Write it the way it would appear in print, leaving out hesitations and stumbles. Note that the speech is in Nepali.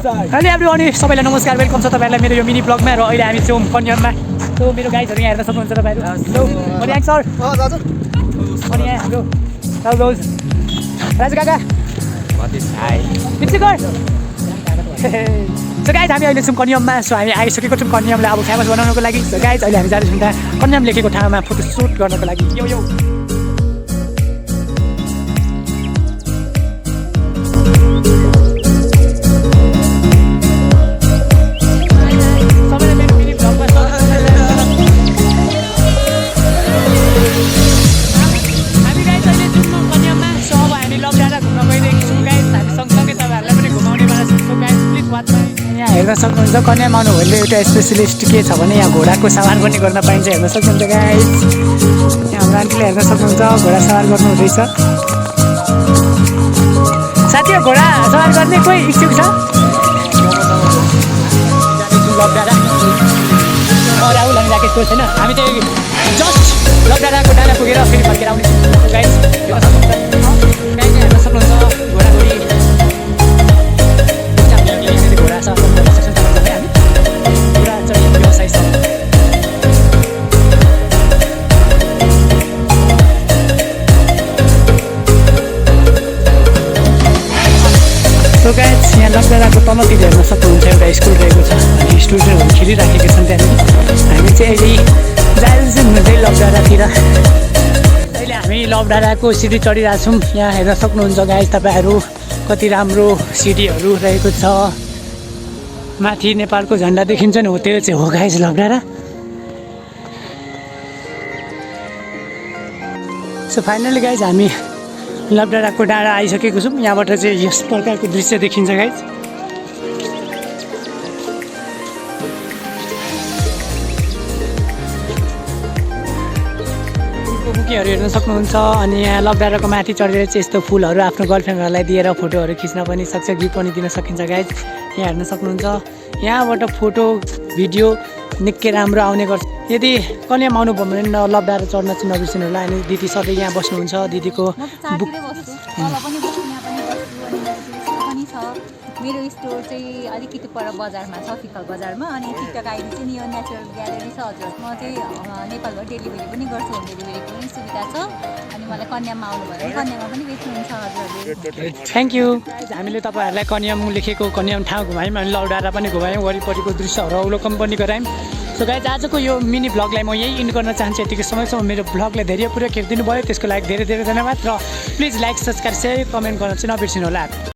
हेलो एभ्रीवान, सबैलाई नमस्कार, वेलकम छ तपाईँहरूलाई मेरो यो मिनी ब्लगमा। र अहिले हामी छौँ कन्याममा। सो मेरो गाइजहरू यहाँ हेर्न सक्नुहुन्छ तपाईँहरू। हेलो मनियाङ सर, अनि यहाँ हाम्रो राउज राजु काका, सो गाइज हामी अहिले छौँ कन्याममा। सो हामी आइसकेको छौँ कन्यामलाई अब फेमस बनाउनको लागि। सो गाइज अहिले हामी जाँदैछौँ त्यहाँ कन्याम लेखेको ठाउँमा फोटो सुट गर्नको लागि। यो हेर्न सक्नुहुन्छ कन्याम आउनु भने एउटा स्पेसलिस्ट के छ भने यहाँ घोडाको सवार पनि गर्न पाइन्छ। हेर्न सक्नुहुन्छ गाइस, यहाँ हाम्रो आन्टीले हेर्न सक्नुहुन्छ घोडा सवार गर्नु हुँदैछ। साथी घोडा सवार गर्ने कोही इच्छुक छ? राहुल हामी राकेश कोही छैन, हामी चाहिँ जस्ट लकडाँडाको डाँडा पुगेर फेरि फर्केर आउने गाइस। हेर्न सक्नुहुन्छ घोडाघोडी यहाँ लकडाँडाको तलतिर हेर्न सक्नुहुन्छ एउटा स्कुल रहेको छ अनि स्टुडेन्टहरू खेलिराखेका छन् त्यहाँनिर। हामी चाहिँ अहिले जान्छौँ चाहिँ लकडाँडातिर। अहिले हामी लकडाँडाको सिडी चढिरहेको छौँ। यहाँ हेर्न सक्नुहुन्छ गाइस तपाईँहरू कति राम्रो सिडीहरू रहेको छ। माथि नेपालको झन्डा देखिन्छ नि, हो त्यो चाहिँ हो गाइस लकडाँडा। सो फाइनली गाइस हामी लकडाँडाको डाँडा आइसकेको छौँ। यहाँबाट चाहिँ यस प्रकारको दृश्य देखिन्छ गाइस। बुकेहरू हेर्न सक्नुहुन्छ। अनि यहाँ लकडाँडाको माथि चढेर चाहिँ यस्तो फुलहरू आफ्नो गर्लफ्रेन्डहरूलाई दिएर फोटोहरू खिच्न पनि सक्छ, गिफ्ट पनि दिन सकिन्छ गाइस। यहाँ हेर्न सक्नुहुन्छ। यहाँबाट फोटो भिडियो निकै राम्रो आउने गर्छ। यदि कन्याम आउनुभयो भने लकडाँडा चढ्न चाहिँ नबिर्सिनु होला। अनि दिदी सधैँ यहाँ बस्नुहुन्छ। दिदीको बुक मेरो स्टोर चाहिँ अलिकति पर बजारमा छ, फिकल बजारमा। अनि टिकटक आइडी चाहिँ नियो नेचुरल ग्यालेरी छ। हजुर म चाहिँ नेपालभर डेलिभरी पनि गर्छु, होम डेलिभरीको पनि सुविधा छ। अनि मलाई कन्याममा आउनु भयो भने कन्याममा पनि बेच्नुहुन्छ हजुरहरूले। Thank you. हामीले तपाईँहरूलाई कन्याम लेखेको कन्याम ठाउँ घुमायौँ अनि लकडाँडा पनि घुमायौँ, वरिपरिको दृश्यहरू अवलोकन पनि गरायौँ। सो गाइस आजको यो मिनी ब्लगलाई म यही इन्ड गर्न चाहन्छु। यतिको समयसम्म मेरो ब्लगलाई धेरै पुरै हेरिदिनु भयो, त्यसको लागि धेरै धेरै धन्यवाद। र please like subscribe share comment गर्न चाहिँ नबिर्सिनु होला।